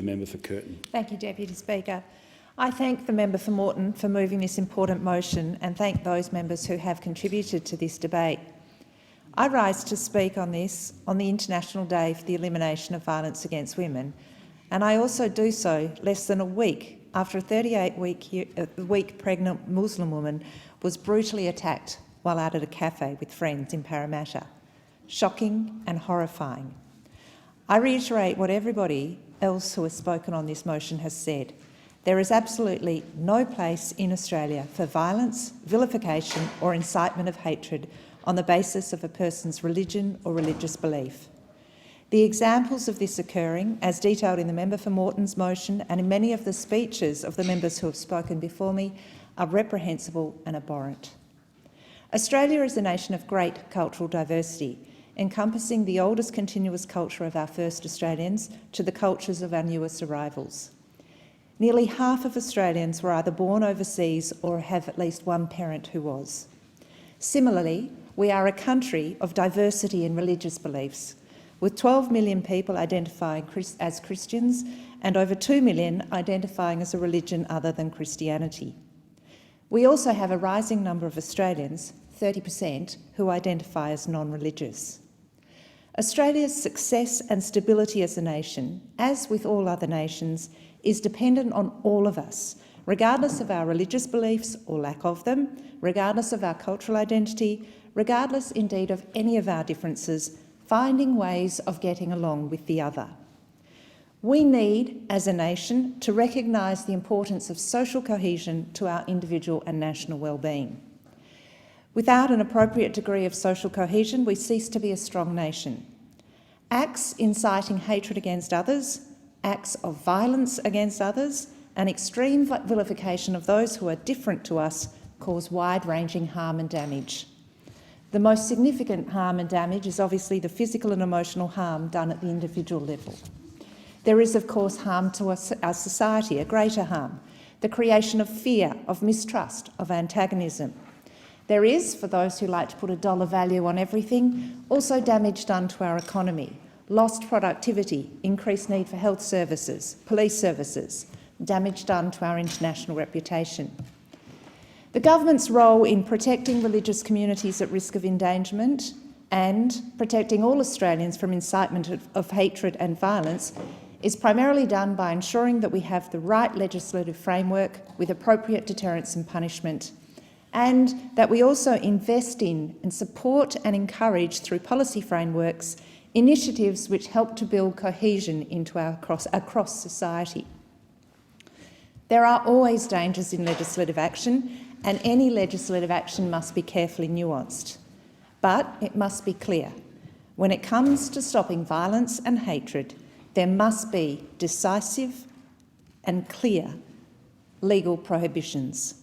member for Curtin. Thank you, Deputy Speaker. I thank the member for Moreton for moving this important motion and thank those members who have contributed to this debate. I rise to speak on this on the International Day for the Elimination of Violence Against Women, and I also do so less than a week after a 38-week pregnant Muslim woman was brutally attacked while out at a cafe with friends in Parramatta. Shocking and horrifying. I reiterate what everybody else who has spoken on this motion has said. There is absolutely no place in Australia for violence, vilification or incitement of hatred on the basis of a person's religion or religious belief. The examples of this occurring, as detailed in the member for Moreton's motion and in many of the speeches of the members who have spoken before me, are reprehensible and abhorrent. Australia is a nation of great cultural diversity, encompassing the oldest continuous culture of our first Australians to the cultures of our newest arrivals. Nearly half of Australians were either born overseas or have at least one parent who was. Similarly, we are a country of diversity in religious beliefs, with 12 million people identifying as Christians and over 2 million identifying as a religion other than Christianity. We also have a rising number of Australians, 30%, who identify as non-religious. Australia's success and stability as a nation, as with all other nations, is dependent on all of us, regardless of our religious beliefs or lack of them, regardless of our cultural identity, regardless indeed of any of our differences, finding ways of getting along with the other. We need, as a nation, to recognise the importance of social cohesion to our individual and national well-being. Without an appropriate degree of social cohesion, we cease to be a strong nation. Acts inciting hatred against others, acts of violence against others, and extreme vilification of those who are different to us cause wide-ranging harm and damage. The most significant harm and damage is obviously the physical and emotional harm done at the individual level. There is, of course, harm to our society, a greater harm, the creation of fear, of mistrust, of antagonism. There is, for those who like to put a dollar value on everything, also damage done to our economy, lost productivity, increased need for health services, police services, damage done to our international reputation. The government's role in protecting religious communities at risk of endangerment and protecting all Australians from incitement of hatred and violence is primarily done by ensuring that we have the right legislative framework with appropriate deterrence and punishment, and that we also invest in and support and encourage through policy frameworks initiatives which help to build cohesion into across society. There are always dangers in legislative action, and any legislative action must be carefully nuanced. But it must be clear. When it comes to stopping violence and hatred, there must be decisive and clear legal prohibitions.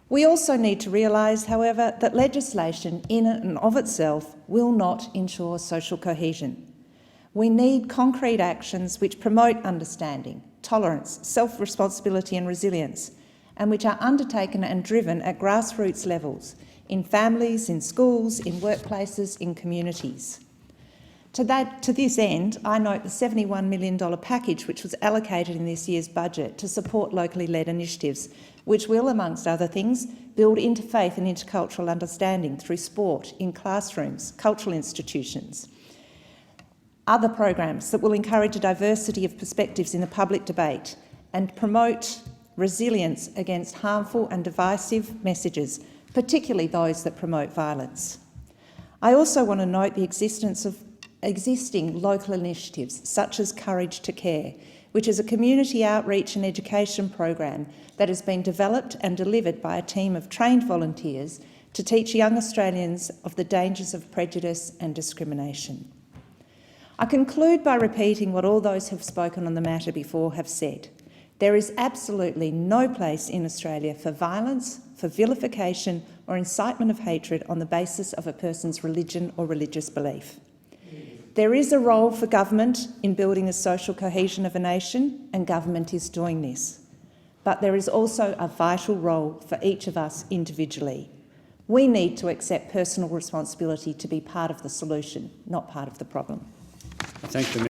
We also need to realise, however, that legislation in and of itself will not ensure social cohesion. We need concrete actions which promote understanding, tolerance, self-responsibility and resilience, and which are undertaken and driven at grassroots levels, in families, in schools, in workplaces, in communities. To this end, I note the $71 million package which was allocated in this year's budget to support locally led initiatives, which will, amongst other things, build interfaith and intercultural understanding through sport, in classrooms, cultural institutions. Other programs that will encourage a diversity of perspectives in the public debate and promote resilience against harmful and divisive messages, particularly those that promote violence. I also want to note the existence of existing local initiatives such as Courage to Care, which is a community outreach and education program that has been developed and delivered by a team of trained volunteers to teach young Australians of the dangers of prejudice and discrimination. I conclude by repeating what all those who have spoken on the matter before have said. There is absolutely no place in Australia for violence, for vilification or incitement of hatred on the basis of a person's religion or religious belief. There is a role for government in building the social cohesion of a nation, and government is doing this. But there is also a vital role for each of us individually. We need to accept personal responsibility to be part of the solution, not part of the problem. I thank the